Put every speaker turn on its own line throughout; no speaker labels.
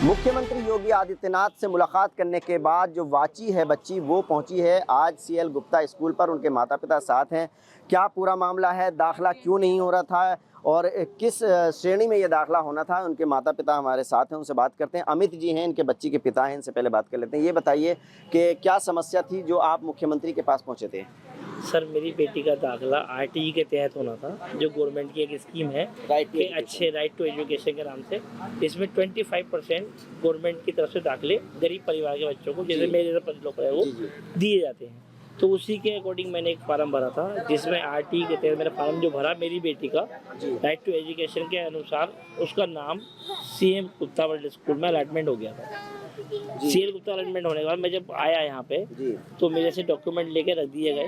मुख्यमंत्री योगी आदित्यनाथ से मुलाकात करने के बाद जो वाची है बच्ची वो पहुंची है आज सीएल गुप्ता स्कूल पर। उनके माता पिता साथ हैं। क्या पूरा मामला है, दाखिला क्यों नहीं हो रहा था और किस श्रेणी में ये दाखिला होना था, उनके माता पिता हमारे साथ हैं, उनसे बात करते हैं। अमित जी हैं, इनके बच्ची के पिता हैं, इनसे पहले बात कर लेते हैं। ये बताइए कि क्या समस्या थी जो आप मुख्यमंत्री के पास पहुँचे थे?
सर, मेरी बेटी का दाखिला आरटीई के तहत होना था, जो गवर्नमेंट की एक स्कीम है कि अच्छे राइट टू एजुकेशन के नाम से। इसमें 25% गवर्नमेंट की तरफ से दाखिले गरीब परिवार के बच्चों को, जैसे मेरे जैसे लोग है वो दिए जाते हैं। तो उसी के अकॉर्डिंग मैंने एक फार्म भरा था, जिसमें आरटीई के तहत मैंने फार्म जो भरा, मेरी बेटी का राइट टू एजुकेशन के अनुसार उसका नाम सीएम गुप्ता वर्ल्ड स्कूल में अलॉटमेंट हो गया था। सीएल गुप्ता अलॉटमेंट होने के बाद मैं जब आया यहाँ पे तो मेरे से डॉक्यूमेंट लेके रख दिए गए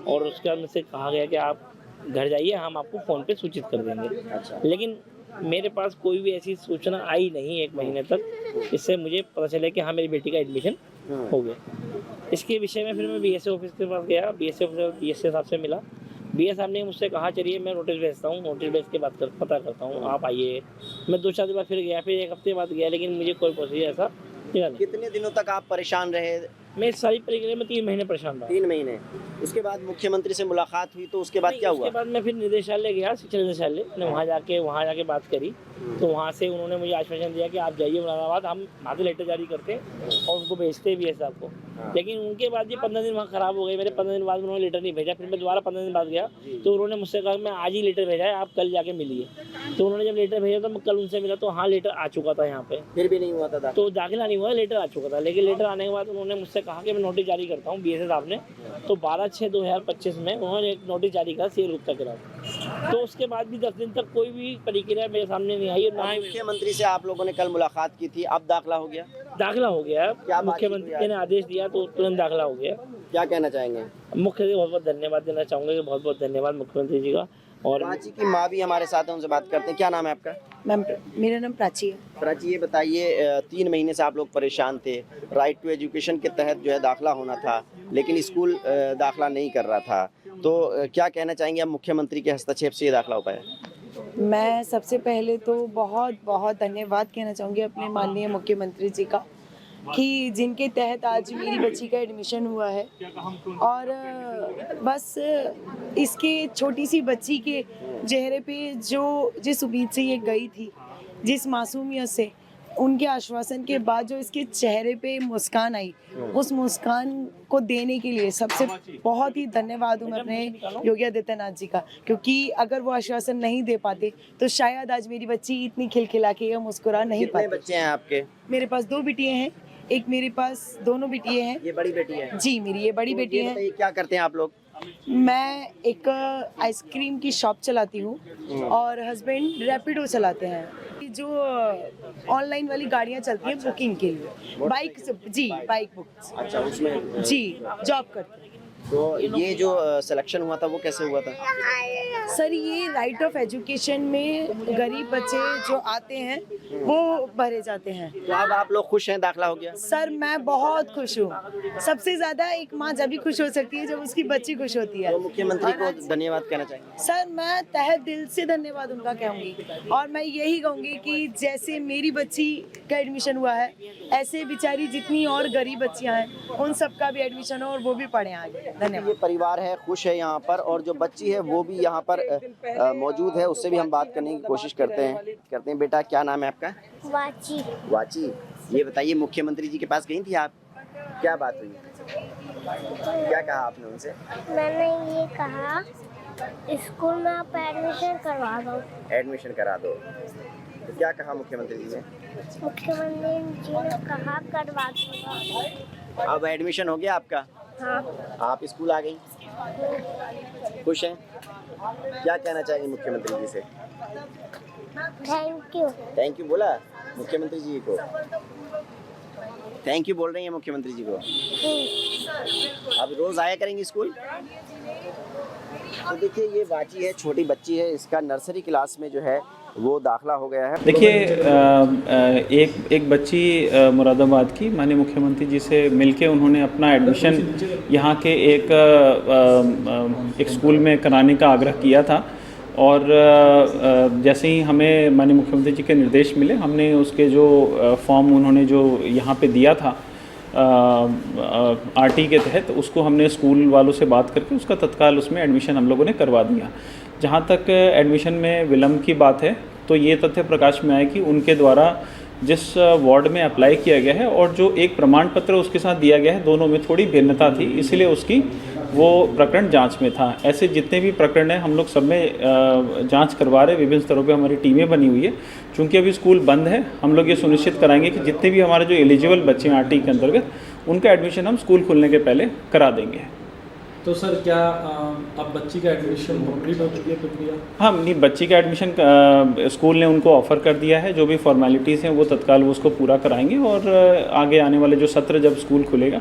और उसके बाद मुझसे कहा गया कि आप घर जाइए, हम आपको फ़ोन पे सूचित कर देंगे। लेकिन मेरे पास कोई भी ऐसी सूचना आई नहीं 1 महीने तक, इससे मुझे पता चला कि हाँ, मेरी बेटी का एडमिशन हो गया। इसके विषय में फिर मैं बीएसए ऑफिस के पास गया, बीएसए साहब से मिला। बीएस साहब ने मुझसे कहा चलिए मैं नोटिस भेजता हूँ, नोटिस भेज के बात पता करता हूँ, आप आइए। मैं 2-4 दिन बाद फिर गया, फिर 1 हफ्ते बाद गया, लेकिन मुझे कोई प्रोसीजर ऐसा मिला नहीं।
कितने दिनों तक आप परेशान रहे?
मैं इस सारी प्रक्रिया में 3 महीने परेशान रहा।
3 महीने। उसके बाद मुख्यमंत्री से मुलाकात हुई तो उसके बाद क्या हुआ?
उसके बाद मैं फिर निदेशालय गया, शिक्षा निदेशालय, मैंने वहाँ जाके बात करी। तो वहाँ से उन्होंने मुझे आश्वासन दिया कि आप जाइए मुरादाबाद, हम वहाँ से लेटर जारी करते हैं और उनको भेजते हैं बीएस साहब को। लेकिन उनके बाद ये 15 दिन वहाँ ख़राब हो गए। मेरे 15 दिन बाद उन्होंने लेटर नहीं भेजा। फिर मैं दोबारा 15 दिन बाद गया तो उन्होंने मुझसे कहा मैं आज ही लेटर भेजा है, आप कल जाके मिलिए। तो उन्होंने जब लेटर भेजा तो मैं कल उनसे मिला तो हाँ, लेटर आ चुका था यहाँ पे।
फिर भी नहीं हुआ था
तो दाखिला नहीं हुआ, लेटर आ चुका था। लेकिन लेटर आने के बाद उन्होंने मुझसे कहा कि मैं नोटिस जारी करता हूँ, बीएसए साहब ने। तो 12/6/2025 में उन्होंने एक नोटिस जारी करा सीएल गुप्ता के खिलाफ। तो उसके बाद भी 10 दिन तक कोई भी प्रक्रिया मेरे सामने नहीं आई और ना ही
मुख्यमंत्री से आप लोगों ने कल मुलाकात की थी। अब दाखिला हो गया?
दाखिला हो गया।
क्या
मुख्यमंत्री ने आदेश दिया तो तुरंत दाखिला हो गया।
क्या कहना चाहेंगे?
मुख्यमंत्री को बहुत बहुत धन्यवाद देना चाहूँगा, बहुत बहुत धन्यवाद मुख्यमंत्री जी का। और
प्राची की माँ भी हमारे साथ है, उनसे बात करते हैं। क्या नाम है आपका?
मैम, मेरा नाम प्राची है।
प्राची, ये बताइए 3 महीने से आप लोग परेशान थे। राइट टू एजुकेशन के तहत जो है दाखिला होना था, लेकिन स्कूल दाखिला नहीं कर रहा था। तो क्या कहना चाहेंगे अब मुख्यमंत्री के हस्तक्षेप से ये दाखिला हो पाया?
मैं सबसे पहले तो बहुत बहुत धन्यवाद कहना चाहूँगी अपने माननीय मुख्यमंत्री जी का, कि जिनके तहत आज मेरी बच्ची का एडमिशन हुआ है। और बस इसके छोटी सी बच्ची के चेहरे पे जिस उम्मीद से ये गई थी, जिस मासूमियत से, उनके आश्वासन के बाद जो इसके चेहरे पे मुस्कान आई, उस मुस्कान को देने के लिए सबसे बहुत ही धन्यवाद हूँ मैं अपने योगी आदित्यनाथ जी का। क्योंकि अगर वो आश्वासन नहीं दे पाते तो शायद आज मेरी बच्ची इतनी खिलखिला के या मुस्कुरा नहीं पाती।
कितने बच्चे हैं आपके?
मेरे पास 2 बिटियाँ हैं। एक मेरे पास दोनों बिटियाँ हैं।
ये बड़ी बेटी है?
जी, मेरी ये बड़ी बेटी है।
क्या करते हैं आप लोग?
मैं एक आइसक्रीम की शॉप चलाती हूँ और हस्बैंड रैपिडो चलाते हैं, जो ऑनलाइन वाली गाड़ियाँ चलती हैं बुकिंग के लिए, बाइक बुक।
अच्छा, उसमें
जी, जॉब करते हैं।
तो ये जो सिलेक्शन हुआ था वो कैसे हुआ था?
सर, ये राइट ऑफ एजुकेशन में गरीब बच्चे जो आते हैं वो भरे जाते हैं।
तो अब आप लोग खुश हैं, दाखिला हो गया?
सर, मैं बहुत खुश हूँ। सबसे ज्यादा एक माँ जब भी खुश हो सकती है जब उसकी बच्ची खुश होती है।
तो मुख्यमंत्री को धन्यवाद कहना चाहिए?
सर, मैं तहे दिल से धन्यवाद उनका कहूँगी और मैं यही कहूँगी कि जैसे मेरी बच्ची का एडमिशन हुआ है, ऐसे बेचारी जितनी और गरीब बच्चियाँ हैं उन सबका भी एडमिशन हो और वो भी पढ़ें आगे। धन्यवाद।
ये परिवार है, खुश है यहाँ पर, और जो बच्ची है वो भी यहाँ पर मौजूद है, उससे भी हम बात करने की कोशिश करते हैं। बेटा, क्या नाम है आपका?
वाची।
वाची, ये बताइए मुख्यमंत्री जी के पास गई थी आप, क्या बात हुई? क्या कहा आपने उनसे?
मैंने ये कहा स्कूल में आप एडमिशन करवा दो।
एडमिशन करा दो। तो क्या कहा मुख्यमंत्री जी ने?
मुख्यमंत्री जी ने कहा करवा दूंगा।
अब एडमिशन हो गया आपका?
हाँ।
आप स्कूल आ गई, खुश हैं? क्या कहना चाहेंगे मुख्यमंत्री जी से?
Thank you.
थैंक यू बोला मुख्यमंत्री जी को? थैंक यू बोल रही हैं मुख्यमंत्री जी को? अब रोज आया करेंगे स्कूल? तो देखिए, ये वाची है, छोटी बच्ची है, इसका नर्सरी क्लास में जो है वो दाखिला हो गया है।
देखिए, एक बच्ची मुरादाबाद की माननीय मुख्यमंत्री जी से मिलके उन्होंने अपना एडमिशन यहाँ के एक स्कूल में कराने का आग्रह किया था। और जैसे ही हमें माननीय मुख्यमंत्री जी के निर्देश मिले, हमने उसके जो फॉर्म उन्होंने जो यहाँ पे दिया था आरटी के तहत, उसको हमने स्कूल वालों से बात करके उसका तत्काल उसमें एडमिशन हम लोगों ने करवा दिया। जहाँ तक एडमिशन में विलम्ब की बात है, तो ये तथ्य प्रकाश में आया कि उनके द्वारा जिस वार्ड में अप्लाई किया गया है और जो एक प्रमाण पत्र उसके साथ दिया गया है, दोनों में थोड़ी भिन्नता थी, इसलिए उसकी वो प्रकरण जांच में था। ऐसे जितने भी प्रकरण हैं हम लोग सब में जांच करवा रहे हैं। विभिन्न स्तरों पे हमारी टीमें बनी हुई है। चूँकि अभी स्कूल बंद है, हम लोग ये सुनिश्चित कराएंगे कि जितने भी हमारे जो एलिजिबल बच्चे हैं आरटी के अंतर्गत, उनका एडमिशन हम स्कूल खुलने के पहले करा देंगे।
तो सर क्या अब बच्ची का एडमिशन कंप्लीट हो चुकी है प्रक्रिया?
हाँ, नहीं, बच्ची का एडमिशन स्कूल ने उनको ऑफ़र कर दिया है। जो भी फॉर्मेलिटीज़ हैं वो तत्काल वो उसको पूरा कराएंगे और आगे आने वाले जो सत्र जब स्कूल खुलेगा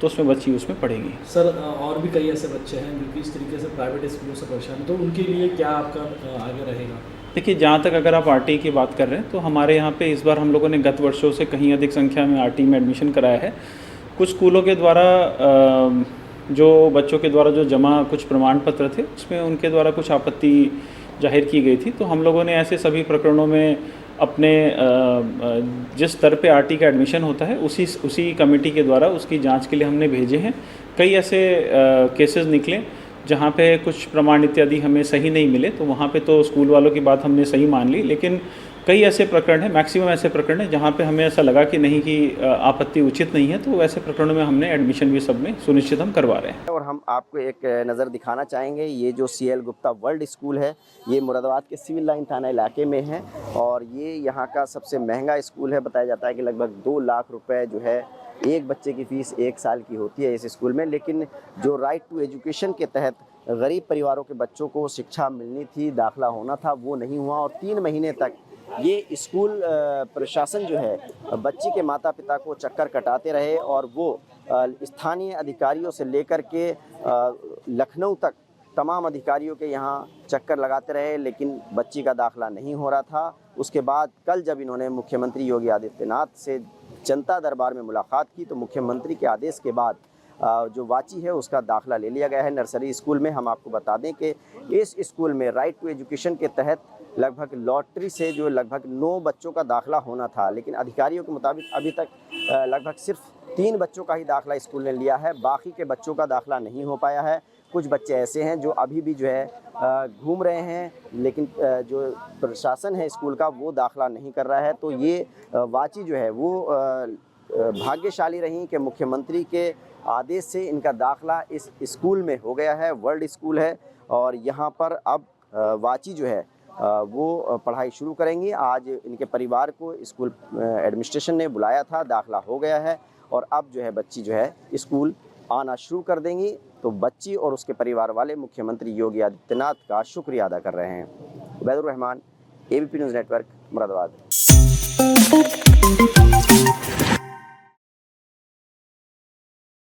तो उसमें बच्ची उसमें पढ़ेगी।
सर और भी कई ऐसे बच्चे हैं जो कि इस तरीके से प्राइवेट स्कूलों से परेशान हैं, तो उनके लिए क्या आपका आगे रहेगा?
देखिए, जहाँ तक अगर आप आरटी की बात कर रहे हैं तो हमारे यहाँ पे इस बार हम लोगों ने गत वर्षों से कहीं अधिक संख्या में आरटी में एडमिशन कराया है। कुछ स्कूलों के द्वारा जो बच्चों के द्वारा जो जमा कुछ प्रमाण पत्र थे, उसमें उनके द्वारा कुछ आपत्ति जाहिर की गई थी। तो हम लोगों ने ऐसे सभी प्रकरणों में अपने जिस स्तर पे आरटी का एडमिशन होता है उसी कमेटी के द्वारा उसकी जांच के लिए हमने भेजे हैं। कई ऐसे केसेस निकले जहाँ पे कुछ प्रमाण इत्यादि हमें सही नहीं मिले, तो वहाँ पे तो स्कूल वालों की बात हमने सही मान ली। लेकिन कई ऐसे प्रकरण हैं, मैक्सिमम ऐसे प्रकरण हैं जहाँ पे हमें ऐसा लगा कि नहीं कि आपत्ति उचित नहीं है, तो ऐसे प्रकरणों में हमने एडमिशन भी सब में सुनिश्चित हम करवा रहे हैं।
और हम आपको एक नज़र दिखाना चाहेंगे। ये जो CL गुप्ता वर्ल्ड स्कूल है, ये मुरादाबाद के सिविल लाइन थाना इलाके में है और ये यहाँ का सबसे महंगा स्कूल है। बताया जाता है कि लगभग 2 लाख रुपए जो है एक बच्चे की फ़ीस 1 साल की होती है इस स्कूल में। लेकिन जो राइट टू एजुकेशन के तहत गरीब परिवारों के बच्चों को शिक्षा मिलनी थी, दाखिला होना था, वो नहीं हुआ और 3 महीने तक ये स्कूल प्रशासन जो है बच्ची के माता पिता को चक्कर कटाते रहे और वो स्थानीय अधिकारियों से लेकर के लखनऊ तक तमाम अधिकारियों के यहाँ चक्कर लगाते रहे, लेकिन बच्ची का दाखिला नहीं हो रहा था। उसके बाद कल जब इन्होंने मुख्यमंत्री योगी आदित्यनाथ से जनता दरबार में मुलाकात की, तो मुख्यमंत्री के आदेश के बाद जो वाची है उसका दाखिला ले लिया गया है नर्सरी स्कूल में। हम आपको बता दें कि इस स्कूल में राइट टू एजुकेशन के तहत लगभग लॉटरी से जो लगभग 9 बच्चों का दाखिला होना था, लेकिन अधिकारियों के मुताबिक अभी तक लगभग सिर्फ 3 बच्चों का ही दाखिला स्कूल ने लिया है। बाकी के बच्चों का दाखिला नहीं हो पाया है। कुछ बच्चे ऐसे हैं जो अभी भी जो है घूम रहे हैं, लेकिन जो प्रशासन है स्कूल का वो दाखिला नहीं कर रहा है। तो ये वाची जो है वो भाग्यशाली रही कि मुख्यमंत्री के आदेश से इनका दाखिला इस स्कूल में हो गया है। वर्ल्ड स्कूल है और यहाँ पर अब वाची जो है वो पढ़ाई शुरू करेंगी। आज इनके परिवार को स्कूल एडमिनिस्ट्रेशन ने बुलाया था, दाखिला हो गया है और अब जो है बच्ची जो है स्कूल आना शुरू कर देंगी। तो बच्ची और उसके परिवार वाले मुख्यमंत्री योगी आदित्यनाथ का शुक्रिया अदा कर रहे हैं। Ubaidur Rahman, ABP news network, Moradabad.